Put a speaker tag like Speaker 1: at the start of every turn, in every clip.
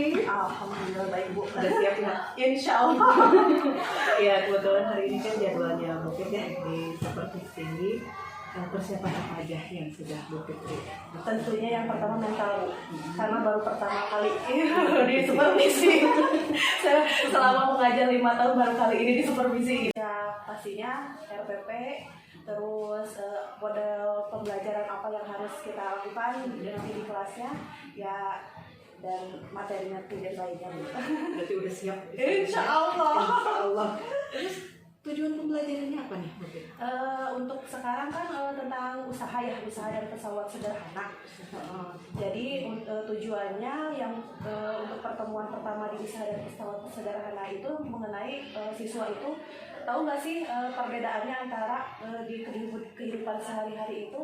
Speaker 1: nih?
Speaker 2: Alhamdulillah baik Bu.
Speaker 1: Udah siap ya?
Speaker 2: Insya Allah.
Speaker 1: Ya kebetulan hari ini kan jadwalnya mungkin ya di supervisi. Persiapan apa aja yang sudah Bu Fitri?
Speaker 2: Tentunya yang pertama mental Bu, karena baru pertama kali di supervisi. Saya selama mengajar 5 tahun baru kali ini di supervisi. Ya pastinya RPP, terus model pembelajaran apa yang harus kita lakukan nanti di kelasnya, ya dan materinya tidak lainnya.
Speaker 1: Berarti udah siap?
Speaker 2: Insya Allah.
Speaker 1: Insya Allah. Terus tujuan pembelajarannya apa nih Bu Fitri?
Speaker 2: Untuk sekarang kan tentang usaha dan pesawat sederhana. Jadi tujuannya yang untuk pertemuan pertama di usaha dan pesawat sederhana itu mengenai siswa itu tahu nggak sih perbedaannya antara di kehidupan sehari-hari itu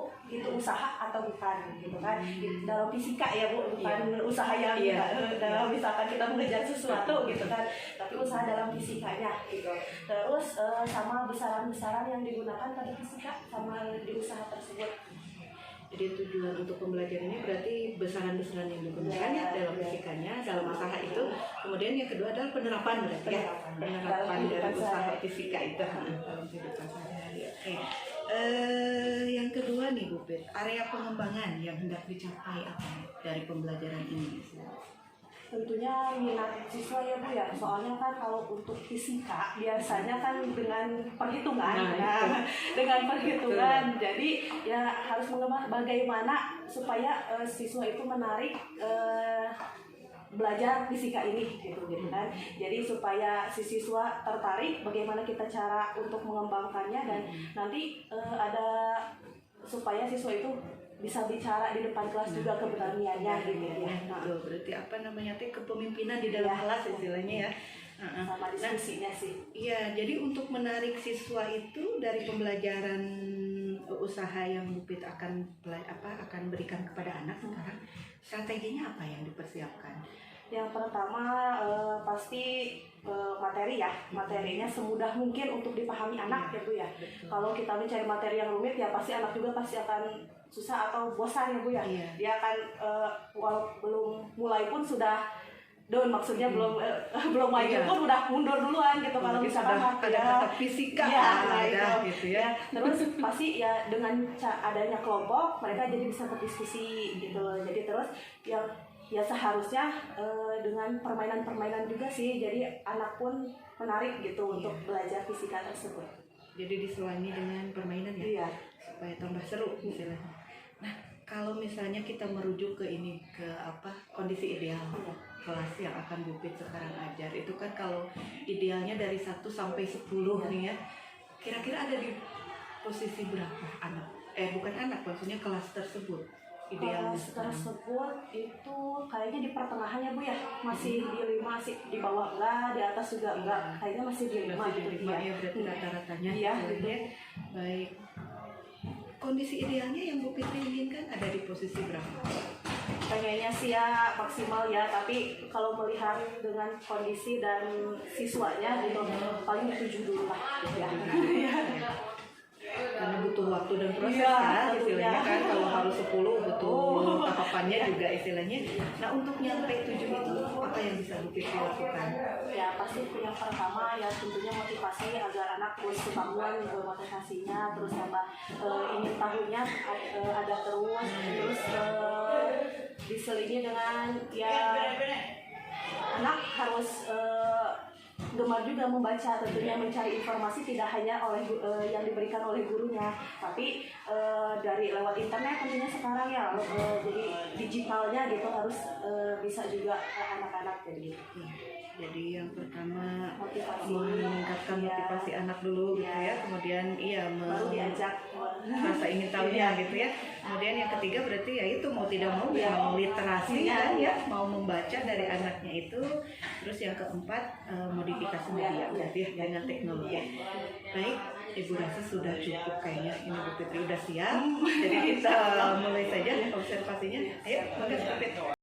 Speaker 2: usaha atau bukan gitu kan. Dalam fisika ya Bu, bukan usaha yang dalam misalkan kita mengejar sesuatu gitu kan, tapi usaha dalam fisikanya gitu. Terus sama besaran-besaran yang digunakan pada fisika sama di usaha tersebut.
Speaker 1: Jadi tujuan untuk pembelajarannya berarti besaran-besaran yang digunakan ya dalam fisikanya, dalam usaha itu. Kemudian yang kedua adalah penerapan berarti ya, penerapan dari usaha fisika itu dalam kehidupan sehari-hari. Oke. Yang kedua nih Bu Fit, area pengembangan yang hendak dicapai apa dari pembelajaran ini?
Speaker 2: Tentunya minat siswa ya Bu ya, soalnya kan kalau untuk fisika biasanya kan dengan perhitungan, dengan perhitungan, jadi ya harus mengembang bagaimana supaya siswa itu menarik belajar fisika ini gitu kan. Jadi supaya si siswa tertarik, bagaimana kita cara untuk mengembangkannya dan nanti ada supaya siswa itu bisa bicara di depan kelas juga keberaniannya gitu ya.
Speaker 1: Berarti apa namanya kepemimpinan di dalam kelas istilahnya ya.
Speaker 2: Sama diskusinya sih.
Speaker 1: Iya, jadi untuk menarik siswa itu dari pembelajaran usaha yang Bu Fit akan berikan kepada anak sekarang, strateginya apa yang dipersiapkan?
Speaker 2: Yang pertama pasti materi ya, materinya semudah mungkin untuk dipahami anak gitu ya. Kalau kita mencari materi yang rumit ya pasti anak juga pasti akan susah atau bosan ya Bu ya. Dia akan walau belum mulai pun sudah maksudnya belum maju pun udah mundur duluan gitu. Kalau misalkan
Speaker 1: ada fisika gitu ya.
Speaker 2: Terus pasti ya dengan adanya kelompok mereka jadi bisa berdiskusi gitu. Jadi terus yang ya seharusnya dengan permainan-permainan juga sih, jadi anak pun menarik gitu untuk belajar fisika tersebut.
Speaker 1: Jadi diselangi dengan permainan ya, supaya tambah seru istilahnya. Nah, kalau misalnya kita merujuk ke kondisi ideal kelas yang akan Bu Fit sekarang ajar, itu kan kalau idealnya dari 1 sampai 10 nih ya, kira-kira ada di posisi berapa anak? Bukan anak, maksudnya kelas tersebut.
Speaker 2: Kelas tersebut itu kayaknya di pertengahannya Bu ya, masih di 5 sih, di bawah enggak, di atas juga enggak, kayaknya masih di 5 gitu
Speaker 1: ya. Berarti rata-ratanya
Speaker 2: gitu.
Speaker 1: Baik. Kondisi idealnya yang Bu Fitri inginkan ada di posisi berapa?
Speaker 2: Pengennya sih ya maksimal ya, tapi kalau melihat dengan kondisi dan siswanya gitu paling 7 dulu lah gitu ya.
Speaker 1: Karena butuh waktu dan proses istilahnya kan, kalau harus 10 butuh tahapannya juga istilahnya. Nah, untuk nyampe 7 itu apa yang bisa Bu Fitri lakukan?
Speaker 2: Ya pasti yang pertama ya tentunya motivasi agar anak terus kebangun motivasinya, terus sama ingin tahunya ada terus diselingi dengan ya anak harus gemar juga membaca, tentunya mencari informasi tidak hanya oleh yang diberikan oleh gurunya, tapi dari lewat internet tentunya sekarang ya, jadi digitalnya gitu harus bisa juga anak-anak jadi.
Speaker 1: Jadi yang pertama meningkatkan motivasi anak dulu gitu ya, kemudian
Speaker 2: baru diajak
Speaker 1: rasa ingin tahunya gitu ya. Kemudian yang ketiga berarti ya itu mau tidak mau mau literasi kan ya, mau membaca dari anaknya itu. Terus yang keempat modifikasi media berarti ya dengan teknologi. Baik, Ibu rasa sudah cukup kayaknya, ini Bu Fitri udah siap. Jadi kita mulai saja observasinya. Ayo, monggo Bu Fitri.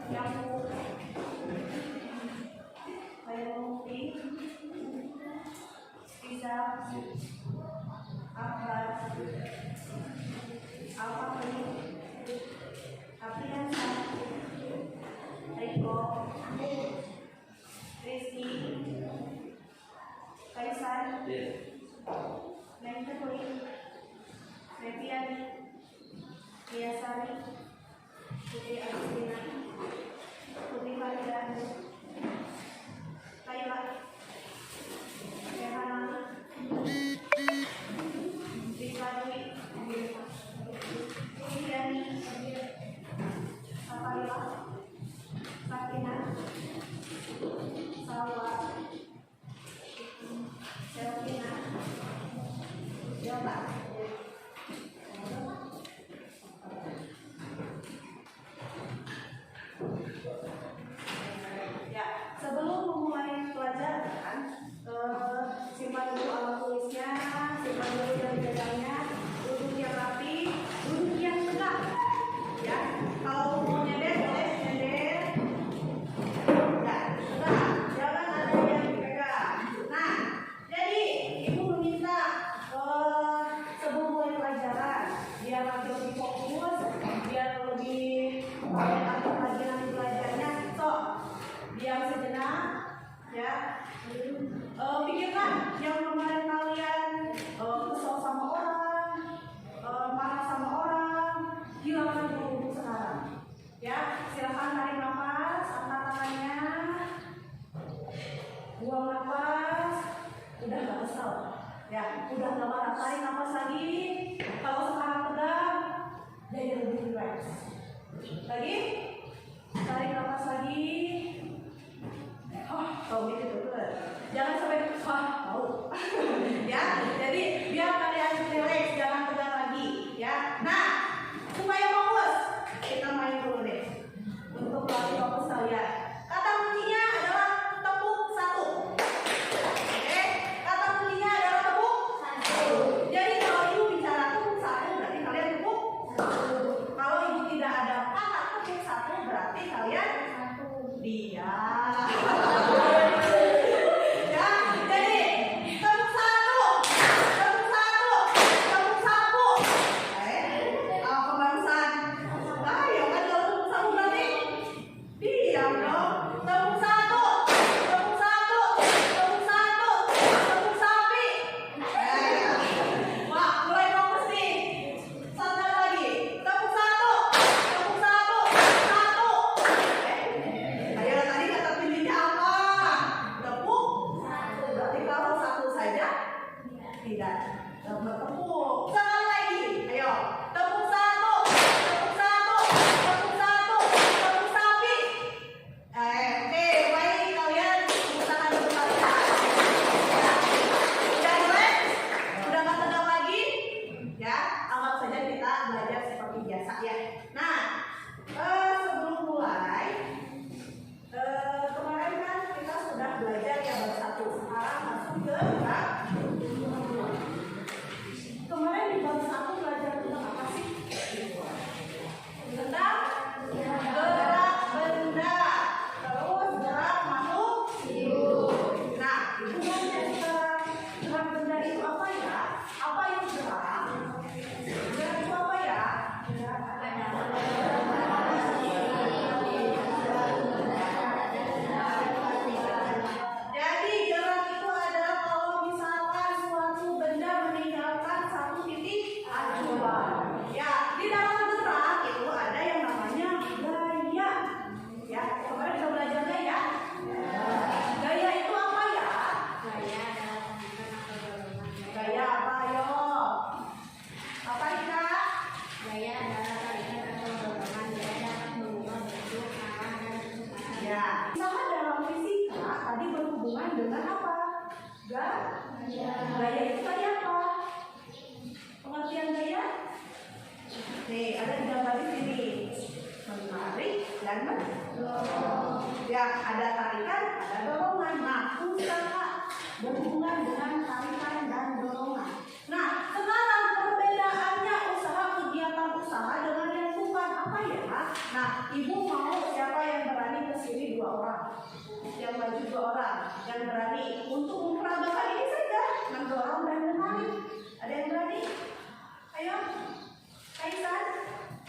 Speaker 2: nyapu, kayak ngomongin, bisa apa ini, Apriansa, Riko, Rizky, Kaisan, Menteri, Reviani, Biasari, Putri Agustina, Putri Faridan, Kayla, Rehana, Rizwani, Iriani, Saparila, Sakina, Salwa, Selvina, Jota. Ya, sebelum memulai pelajaran, simpan dulu alat tulisnya, simpan dulu jam jaganya, duduk yang rapi, duduk yang tegak. Ya, kalau mau nyender boleh nyender. Ya, tegak, jangan ada yang dipegang. Nah, jadi ibu meminta sebelum mulai pelajaran, biar lebih fokus, biar lebih lagi nanti belajarnya. So, diam sejenak, ya. Pikirkan yang kemarin kalian kesel sama orang, marah sama orang, hilangkan dulu sekarang. Ya, silakan tarik nafas, angkat tangannya, buang nafas, udah nggak kesel, ya, udah nggak marah, tarik nafas lagi. Kalau sekarang tegang, jadi lebih relax. Lagi, tarik nafas lagi. Tahu gitu tuh. Jangan sampai tahu. Ya, jadi biar kalian relax, jangan tegang lagi, ya. Nah, supaya fokus, kita main dulu deh. Untuk melatih fokus kalian. Kata kuncinya adalah tepuk satu. Oke, kata kuncinya adalah tepuk satu. Jadi kalau ibu bicara tepuk satu, berarti kalian tepuk satu. Kalau ibu tidak ada kata tepuk satu, berarti kalian diam. Gaya itu tadi apa? Pengertian gaya? Nih, ada gambar di sini. Menarik dan mendorong. Ya, ada tarikan, ada dorongan. Nah, usaha berhubungan dengan tarikan dan dorongan. Nah, sekarang perbedaannya usaha, kegiatan usaha dengan yang bukan apa ya? Nah, ibu mau siapa yang berani ke sini 2 orang? Yang maju 2 orang. Yang berani untuk memperagakan ini saja, mendorong dan menarik. Ada yang berani? Ayo, Kaisan,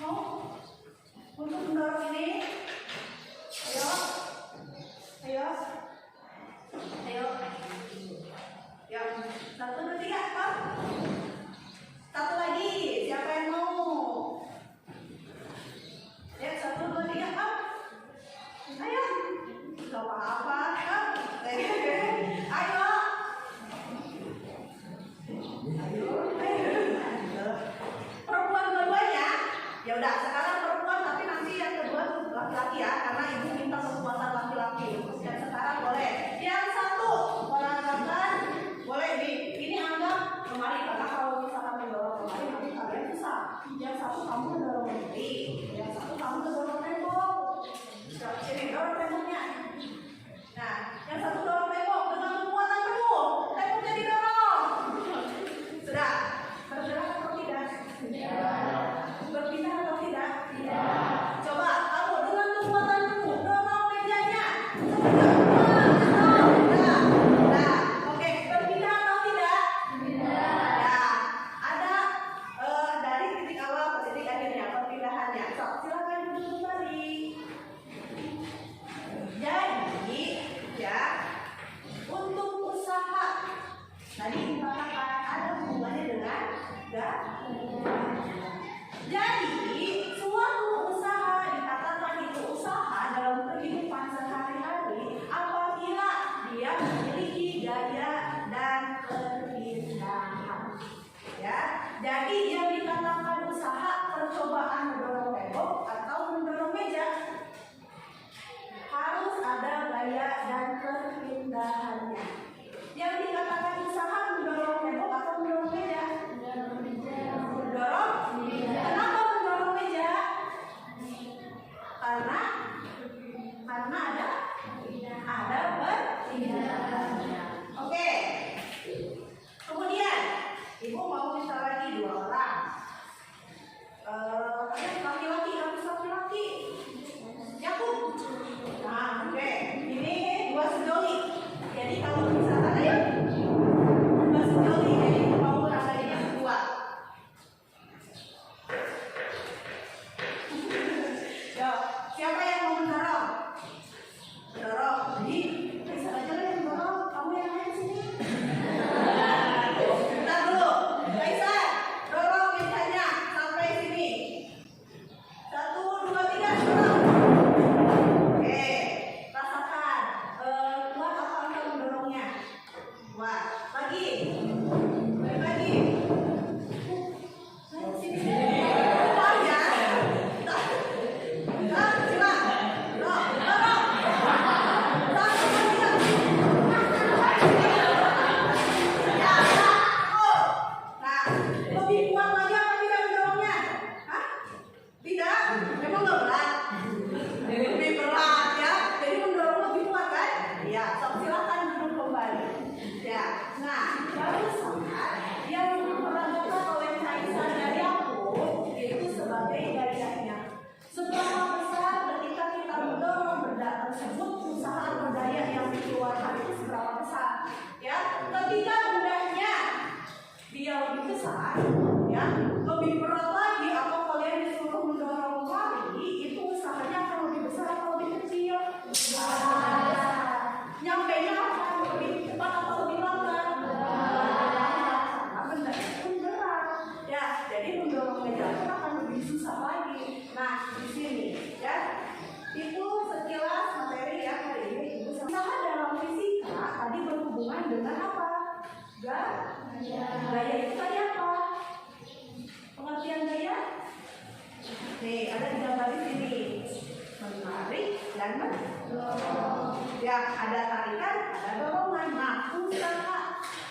Speaker 2: mau untuk mendorong ini? Ayo, ayo, ayo. Yang 1, 2, 3, Pak. 1 lagi, siapa yang mau? Ya, 1, 2, 3, Pak. Ayo, gak apa-apa, Pak. Ayo. Ayo, perempuan dua-duanya. Ya udah, sekarang perempuan, tapi nanti yang kedua tuh laki-laki ya, karena ibu minta kekuatan laki-laki. Dan sekarang boleh. Yang 1 peragakan, boleh nih. Ini anggap lemari, karena kalau misalkan mendorong lemari nanti kalian susah. Yang 1 kamu mendorong lemari, yang 1 kamu mendorong tembok. Sini dorong temboknya. Nah, yang 1 dorong tembok dengan kekuatan penuh. Temboknya didorong. Sudah. Bergerak atau tidak? Tidak. Berpindah atau tidak? Tidak. Coba kamu dengan kekuatan penuh dorong mejanya. Nah, oke. Berpindah atau tidak? Tidak. Nah, ada dari titik awal ke titik akhirnya perpindahannya. So, silakan duduk kembali. Jadi, ya, untuk usaha tadi dikatakan ada hubungannya dengan jadi suatu usaha dikatakan itu usaha dalam kehidupan sehari-hari apabila dia memiliki gaya dan keindahan. Ya, jadi yang dikatakan usaha percobaan mendorong tembok atau mendorong meja harus ada gaya dan keindahannya. Yang dikatakan usaha mendorong tembok atau mendorong meja? Mendorong. Kenapa mendorong meja? Karena ada perpindahannya. Oke. Kemudian ibu mau minta lagi 2 orang. Laki-laki harus laki-laki. Yakub. Nah, oke. Ini 2 sejoli. Jadi kalau misalkan ayo 2 sejoli, jadi mau rasanya berdua. Yo, siapa yang mau mendorong? Mendorong. Jadi bisa aja lah yang mendorong. Kamu yang main sini. Bentar dulu. Kaisa, dorong mejanya sampai sini. 1, 2, 3, dorong. Oke, rasakan. Kuat apa engkau mendorongnya? Kuat. Lagi. Balik lagi. Sini. Kuat ya. Coba. Dorong. Nah, lebih kuat lagi apa tidak mendorongnya? Hah? Tidak? Memang nggak berat? Lebih berat ya? Jadi mendorong lebih kuat kan? Ya, silakan duduk kembali. Ya, nah barusan yang diperagakan oleh Kaisa dari aku itu sebagai gayanya. Seberapa besar ketika kita mendorong benda tersebut, usaha atau daya yang dikeluarkan itu seberapa besar? Ya, ketika bendanya dia lebih besar, ya lebih berat lagi, atau kalian disuruh mendorong lagi, itu usahanya akan lebih besar atau lebih kecil? Nyampainya akan lebih cepat atau lebih lambat? Karena benda itu berat. Ya, jadi mendorong meja itu akan lebih susah lagi. Nah, di sini, ya itu sekilas materi ya hari ini. Usaha dalam fisika tadi berhubungan dengan apa? Gaya itu tadi apa? Pengertian gaya? Nih, ada digambar di sini. Menarik dan mendorong. Ya, ada tarikan, ada dorongan. Nah, usaha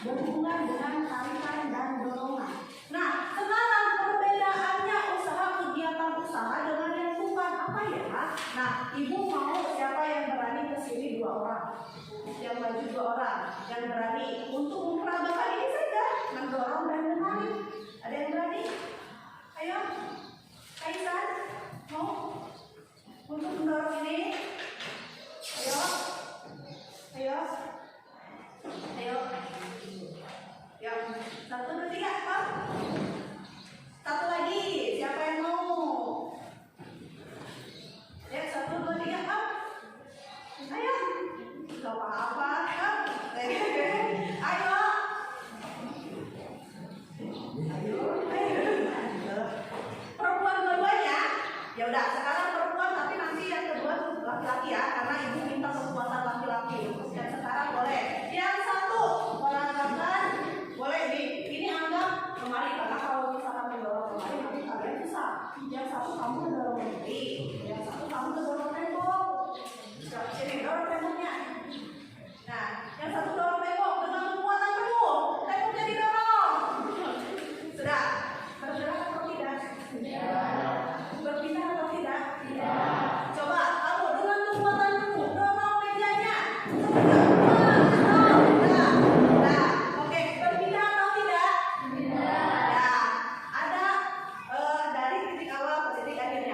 Speaker 2: berhubungan dengan tarikan dan dorongan. Nah, sekarang perbedaannya usaha, kegiatan usaha dengan yang bukan apa ya? Nah, ibu mau siapa yang berani ke sini 2 orang? Yang maju 2 orang. Yang berani untuk memperagakan ini saja, mendorong dan menarik. Ada yang berani? Ayo, Kaisan, mau untuk mendorong ini? Yang satu kamu dorong lagi, yang satu kamu dorong tembok. Sini dorong temboknya. Nah, yang satu dorong tembok dengan kekuatan penuh. Temboknya didorong. Sudah. Bergerak atau tidak? Tidak. Berpindah atau tidak? Tidak. Coba kamu dengan kekuatan penuh dorong mejanya. Nah, oke, berpindah atau tidak? Tidak. Nah, ada dari titik awal ke titik akhir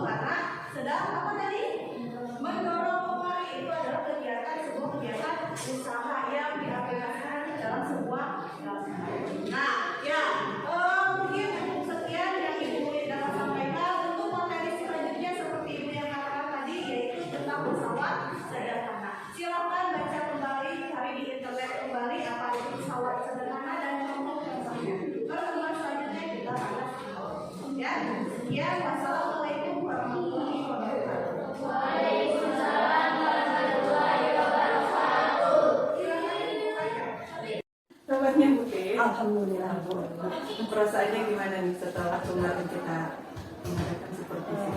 Speaker 2: karena sedang apa tadi? Mendorong kembali. Itu adalah sebuah kegiatan usaha yang diaplikasikan dalam sebuah pelaksanaan. Nah, ya, mungkin cukup sekian yang Ibu dapat sampaikan. Untuk materi selanjutnya seperti Ibu yang katakan tadi, yaitu tentang pesawat sederhana. Silakan baca kembali, cari di internet kembali apa itu pesawat sederhana dan contoh contohnya. Pertemuan selanjutnya kita akan ya. Ya, wassalamualaikum warahmatullahi wabarakatuh. Waalaikumsalam warahmatullahi wabarakatuh.
Speaker 3: Kabarnya Bu Teh?
Speaker 2: Alhamdulillah.
Speaker 3: Perasaannya gimana nih setelah kemarin kita mengadakan seperti ini?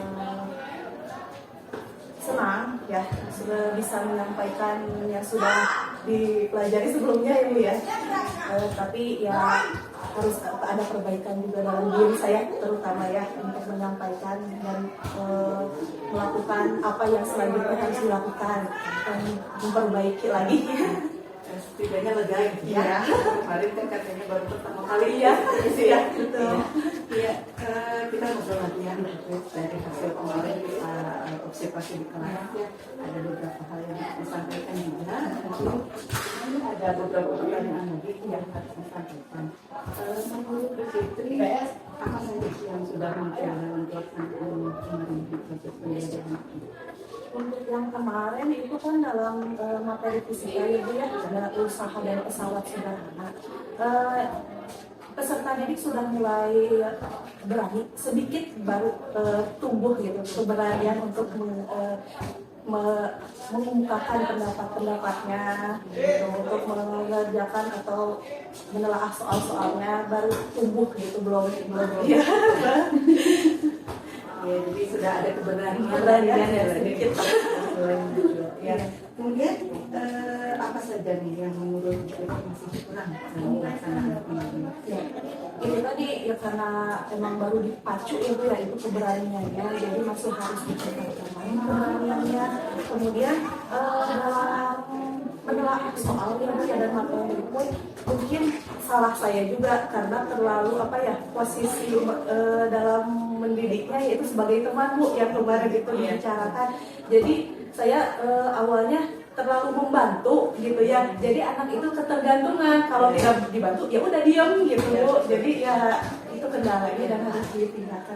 Speaker 2: Senang ya, sudah bisa menyampaikan yang sudah dipelajari sebelumnya Ibu ya. Tapi ya harus ada perbaikan juga dalam diri saya terutama ya untuk menyampaikan dan melakukan apa yang selanjutnya harus dilakukan dan memperbaiki lagi.
Speaker 3: Setidaknya lega ya.
Speaker 2: Iya.
Speaker 3: Kemarin kan katanya baru pertama kali
Speaker 2: Iya,
Speaker 3: ya.
Speaker 2: betul.
Speaker 3: Iya, kita ngobrol latihan dari hasil kemarin kita observasi di kelas ya. Ada beberapa hal yang disampaikan juga. Nanti ada beberapa pertanyaan lagi yang harus disampaikan. Menurut Bu Fitri, apa saja sih yang sudah muncul dalam pelaksanaan kemarin di proses pembelajaran?
Speaker 2: Untuk yang kemarin itu kan dalam materi fisika Ibu ya, ada usaha dan pesawat sederhana. Peserta didik sudah mulai berani sedikit baru tumbuh gitu keberanian untuk mengungkapkan pendapat-pendapatnya gitu, untuk mengerjakan atau menelaah soal-soalnya baru tumbuh gitu belum ya.
Speaker 3: Ya, jadi sudah ada
Speaker 2: Keberanian ya sedikit.
Speaker 3: Ya. Kemudian apa saja nih yang menurut kita masih kurang dalam pelaksanaan ini?
Speaker 2: Ya, ini tadi ya karena emang baru dipacu ya Bu ya, itu keberaniannya, jadi masih harus ditingkatkan lagi keberaniannya. Kemudian dalam menelaah soal ya Bu ya dan materi pun mungkin salah saya juga karena terlalu apa ya posisi dalam mendidiknya yaitu sebagai teman Bu yang kemarin itu dibicarakan. Jadi saya awalnya terlalu membantu gitu ya, jadi anak itu ketergantungan, kalau tidak dibantu ya udah diem gitu Bu. Jadi ya itu kendalanya dan harus ditingkatkan.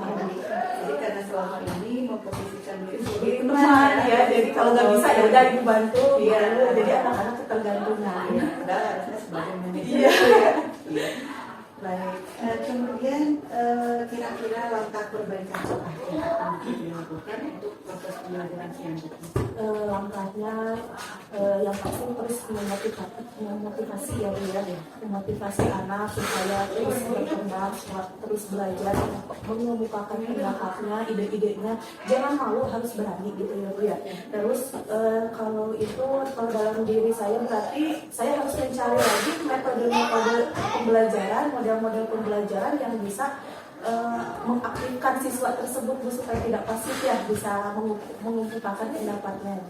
Speaker 3: Jadi karena selama ini memposisikan diri sebagai
Speaker 2: Teman ya, jadi kalau nggak bisa ya udah ibu bantu.
Speaker 3: Iya.
Speaker 2: Jadi anak-anak ketergantungan.
Speaker 3: Padahal harusnya sebagai manajer.
Speaker 2: Iya.
Speaker 3: Iya. Baik, kemudian kira-kira langkah perbaikan apa yang akan dilakukan untuk proses pembelajaran selanjutnya?
Speaker 2: Langkahnya yang pasti terus memotivasi ya Bu ya, memotivasi anak supaya terus berkembang, terus belajar, mengemukakan pendapatnya, ide-idenya, jangan malu, harus berani gitu ya Bu ya. Terus kalau dalam diri saya berarti saya harus mencari lagi metode-metode pembelajaran, model pembelajaran yang bisa mengaktifkan siswa tersebut Bu, supaya tidak pasif ya, bisa mengumpulkan pendapatnya.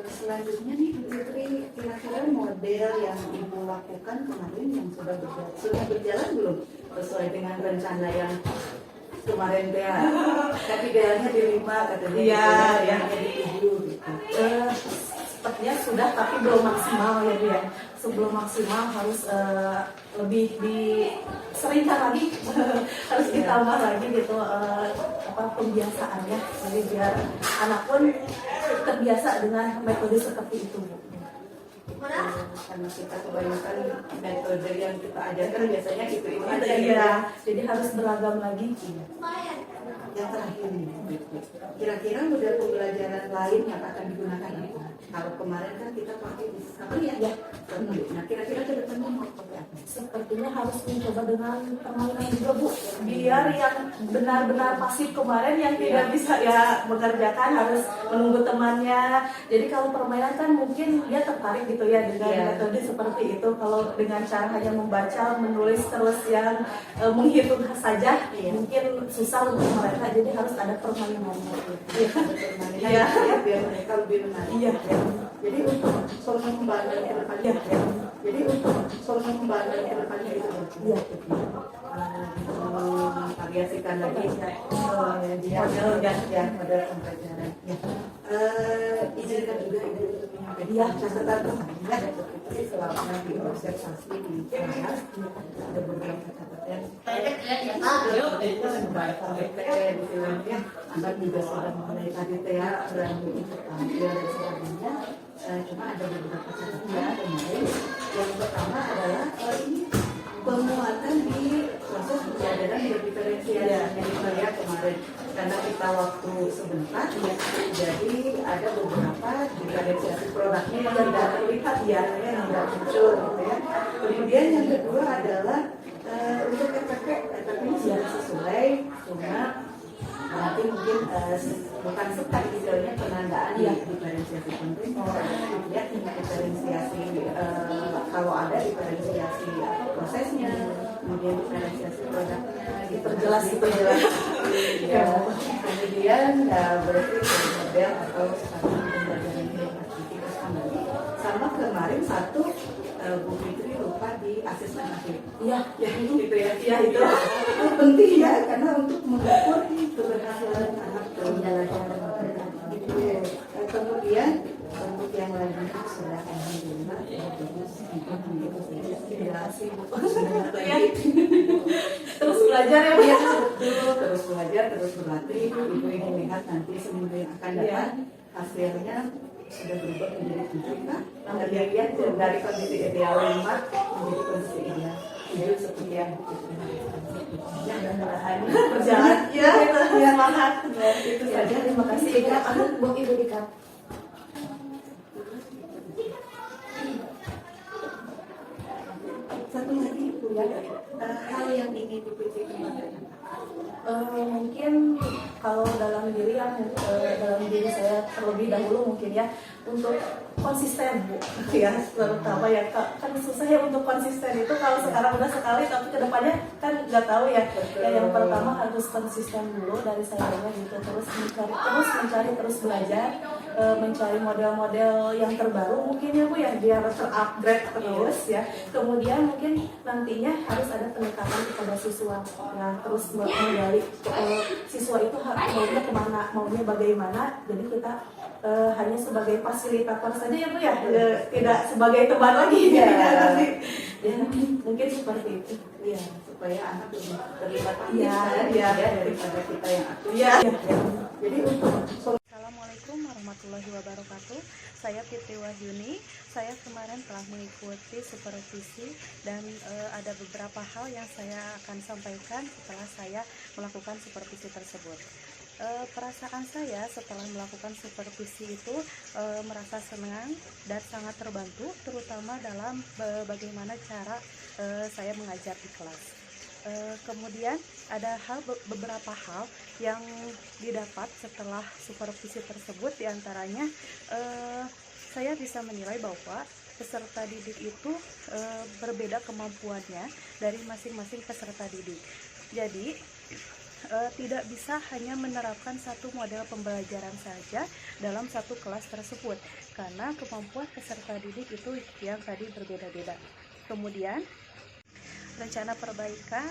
Speaker 3: Selanjutnya nih Bu Fitri, kira-kira model yang Ibu lakukan kemarin yang sudah berjalan belum sesuai dengan rencana yang kemarin ya? Tapi idealnya di 5 katanya,
Speaker 2: Iya,
Speaker 3: yang di 7 gitu.
Speaker 2: Sepertinya sudah tapi belum maksimal ya Bu ya. Sebelum maksimal harus lebih diseringkan lagi, harus ditambah lagi gitu pembiasaannya, jadi biar anak pun terbiasa dengan metode seperti itu Bu.
Speaker 3: Karena kita kebanyakan metode yang kita ajarkan biasanya itu aja
Speaker 2: ya, jadi harus beragam lagi.
Speaker 3: Yang terakhir nih, kira-kira model pembelajaran lain yang akan digunakan apa? Kalau kemarin kan kita pakai discovery ya. Nah, kira-kira ke depannya mau pakai apa?
Speaker 2: Sepertinya harus mencoba dengan permainan juga Bu, biar yang benar-benar pasif kemarin yang tidak bisa ya mengerjakan harus menunggu temannya. Jadi kalau permainan kan mungkin dia tertarik gitu ya dengan metode seperti itu. Kalau dengan cara hanya membaca, menulis terus yang menghitung saja, mungkin susah untuk mereka. Jadi harus ada permainannya.
Speaker 3: Iya, biar mereka lebih menarik.
Speaker 2: Iya.
Speaker 3: Jadi untuk pengembangan ke depannya, jadi untuk pengembangan ke depannya itu.
Speaker 2: Iya.
Speaker 3: variasikan lagi model pembelajaran. Izinkan juga Ibu untuk menyampaikan catatan selama diobservasi di kelas ada beberapa catatan. Anda juga sudah mengenai tadi ya dan untuk tampil dan sebagainya. Cuma ada beberapa catatan kemarin. Yang pertama adalah ini penguatan di proses pembelajaran berdiferensiasi yang saya kemarin karena kita waktu sebentar jadi ada beberapa diferensiasi produknya yang tidak terlihat yang tidak muncul gitu ya. Kemudian yang kedua adalah untuk efeknya sudah sesuai, cuma nanti mungkin bukan sekat istilahnya penandaan ya diferensiasi penting lihat diferensiasi kalau ada diferensiasi prosesnya, kemudian diferensiasi produknya diperjelas ya. Kemudian berarti model atau standar pembelajaran aktivitas kembali sama kemarin satu Bu Fitri lupa di asesmen akhir. Iya, ya gitu ya. Iya itu penting ya karena untuk mengukur keberhasilan anak pembelajaran. Kemudian untuk yang lainnya sudah alhamdulillah terus belajar ya Bu. Terus belajar, terus berlatih. Ibu ingin lihat nanti seminggu yang akan datang hasilnya sudah berubah menjadi 7 kan? Lihat dari kondisi ideal 5 menjadi kondisi ideal 7 seperti yang berjalan ya semangat itu saja. Terima kasih ya Bu Ibu Dika. Satu lagi Bu ya, hal yang ingin dipikirkan
Speaker 2: mungkin kalau dalam diri saya terlebih dahulu mungkin ya untuk konsisten Bu ya, terutama ya kan susah ya untuk konsisten itu kalau sekarang udah sekali tapi kedepannya kan nggak tahu ya. Yang pertama harus konsisten dulu dari saya gitu, terus mencari terus belajar, mencari model-model yang terbaru mungkin ya Bu ya biar terupgrade terus ya. Kemudian mungkin nantinya harus ada pendekatan kepada siswa, nah terus menggali siswa itu maunya kemana, maunya bagaimana, jadi kita hanya sebagai fasilitator saja ya Bu ya, tidak sebagai teman lagi ya. Mungkin seperti itu
Speaker 3: ya, supaya anak lebih terlibat daripada kita yang aktif jadi untuk
Speaker 4: Assalamualaikum warahmatullahi wabarakatuh. Saya Fitri Wahyuni. Saya kemarin telah mengikuti supervisi dan ada beberapa hal yang saya akan sampaikan setelah saya melakukan supervisi tersebut. Perasaan saya setelah melakukan supervisi itu merasa senang dan sangat terbantu, terutama dalam bagaimana cara saya mengajar di kelas. Kemudian ada beberapa hal yang didapat setelah supervisi tersebut, diantaranya saya bisa menilai bahwa peserta didik itu berbeda kemampuannya dari masing-masing peserta didik. Jadi tidak bisa hanya menerapkan satu model pembelajaran saja dalam satu kelas tersebut, karena kemampuan peserta didik itu yang tadi berbeda-beda. Kemudian rencana perbaikan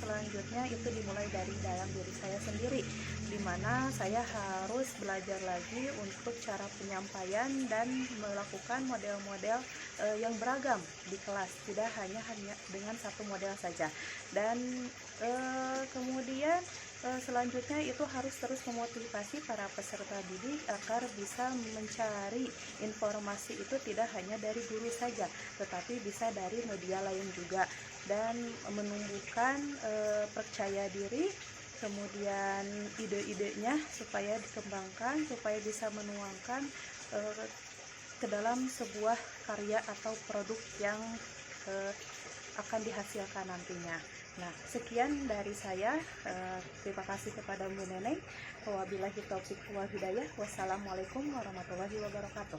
Speaker 4: selanjutnya itu dimulai dari dalam diri saya sendiri, di mana saya harus belajar lagi untuk cara penyampaian dan melakukan model-model yang beragam di kelas, tidak hanya dengan satu model saja. Dan kemudian selanjutnya itu harus terus memotivasi para peserta didik agar bisa mencari informasi itu tidak hanya dari guru saja, tetapi bisa dari media lain juga, dan menumbuhkan percaya diri, kemudian ide-idenya supaya dikembangkan, supaya bisa menuangkan ke dalam sebuah karya atau produk yang akan dihasilkan nantinya. Nah, sekian dari saya. Terima kasih kepada Bu Neneng. Wabillahi taufiq wal hidayah. Wassalamualaikum warahmatullahi wabarakatuh.